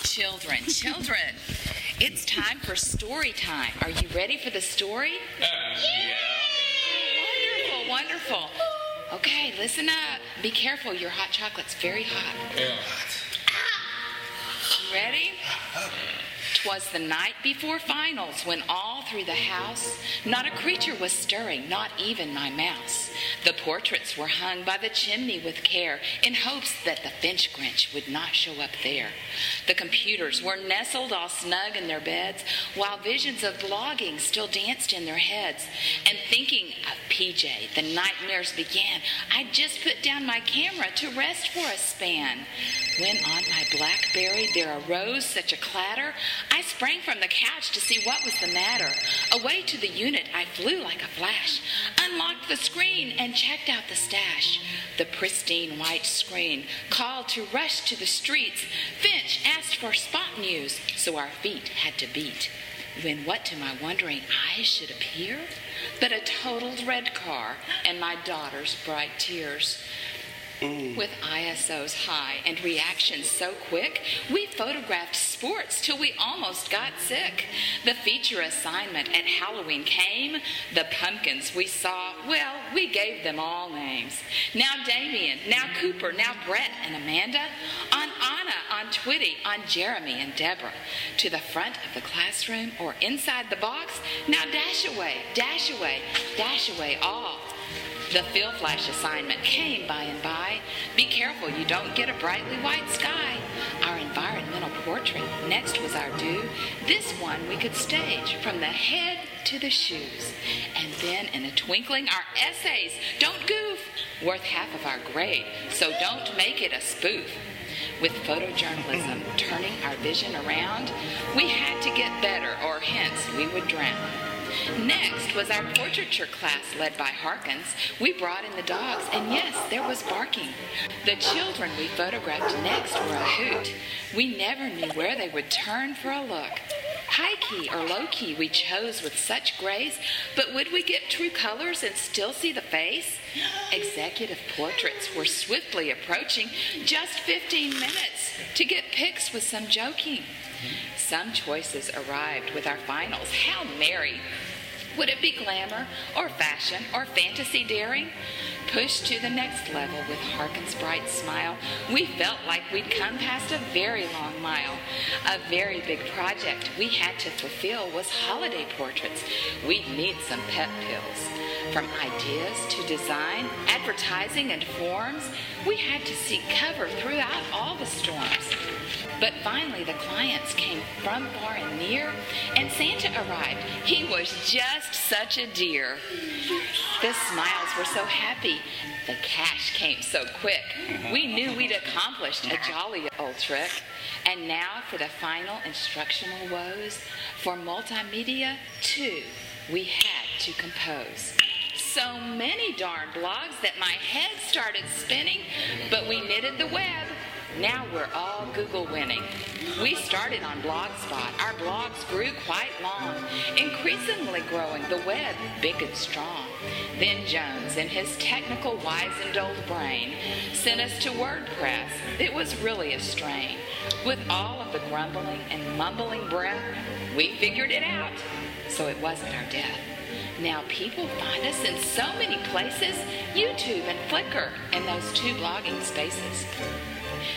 Children, it's time for story time. Are you ready for the story? Yeah. Wonderful. Okay, listen up. Be careful, your hot chocolate's very hot. Yeah. Ready? 'Twas the night before finals when all through the house not a creature was stirring, not even my mouse. The portraits were hung by the chimney with care in hopes that the Finch Grinch would not show up there. The computers were nestled all snug in their beds while visions of blogging still danced in their heads. And thinking of PJ, the nightmares began. I just put down my camera to rest for a span. When on my BlackBerry there arose such a clatter, I sprang from the couch to see what was the matter. Away to the unit I flew like a flash, unlocked the screen and checked out the stash. The pristine white screen called to rush to the streets. Finch asked for spot news, so our feet had to beat. When what to my wondering eyes should appear but a totaled red car and my daughter's bright tears. With ISOs high and reactions so quick, we photographed sports till we almost got sick. The feature assignment at Halloween came. The pumpkins we saw, well, we gave them all names. Now Damien, now Cooper, now Brett and Amanda. On Anna, on Twitty, on Jeremy and Deborah. To the front of the classroom or inside the box, now dash away, dash away, dash away all. The field flash assignment came by and by. Be careful you don't get a brightly white sky. Our environmental portrait next was our due. This one we could stage from the head to the shoes. And then in a twinkling, our essays, don't goof, worth half of our grade, so don't make it a spoof. With photojournalism turning our vision around, we had to get better or hence we would drown. Next was our portraiture class led by Harkins. We brought in the dogs, and yes, there was barking. The children we photographed next were a hoot. We never knew where they would turn for a look. High key or low key we chose with such grace, but would we get true colors and still see the face? Executive portraits were swiftly approaching, just 15 minutes to get pics with some joking. Some choices arrived with our finals. How merry! Would it be glamour or fashion or fantasy daring? Pushed to the next level with Harkin's bright smile, we felt like we'd come past a very long mile. A very big project we had to fulfill was holiday portraits. We'd need some pep pills. From ideas to design, advertising, and forms, we had to seek cover throughout all the storms. But finally the clients came from far and near, and Santa arrived. He was just such a dear. The smiles were so happy. The cash came so quick. We knew we'd accomplished a jolly old trick. And now for the final instructional woes. For Multimedia 2, we had to compose. So many darn blogs that my head started spinning, but we knitted the web. Now we're all Google winning. We started on Blogspot. Our blogs grew quite long, increasingly growing the web big and strong. Then Jones, in his technical wizened old brain, sent us to WordPress. It was really a strain. With all of the grumbling and mumbling breath, we figured it out, so it wasn't our death. Now people find us in so many places, YouTube and Flickr, and those two blogging spaces.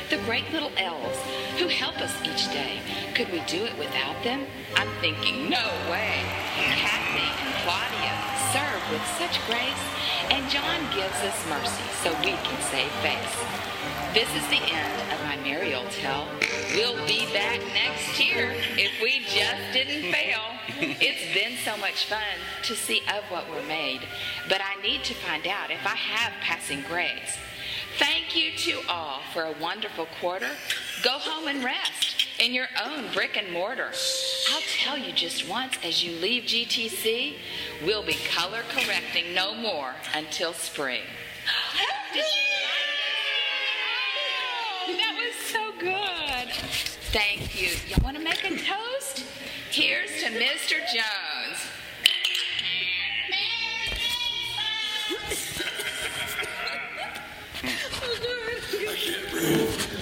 The great little elves who help us each day. Could we do it without them? I'm thinking, no way. Kathy and Claudia serve with such grace, and John gives us mercy so we can save face. This is the end of my merry old tale. We'll be back next year if we just didn't fail. It's been so much fun to see of what we're made, but I need to find out if I have passing grades. Thank you to all for a wonderful quarter. Go home and rest in your own brick and mortar. I'll tell you just once as you leave GTC, we'll be color correcting no more until spring. Did you? That was so good. Thank you. Y'all want to make a toast? Here's to Mr. Jones. I can't breathe.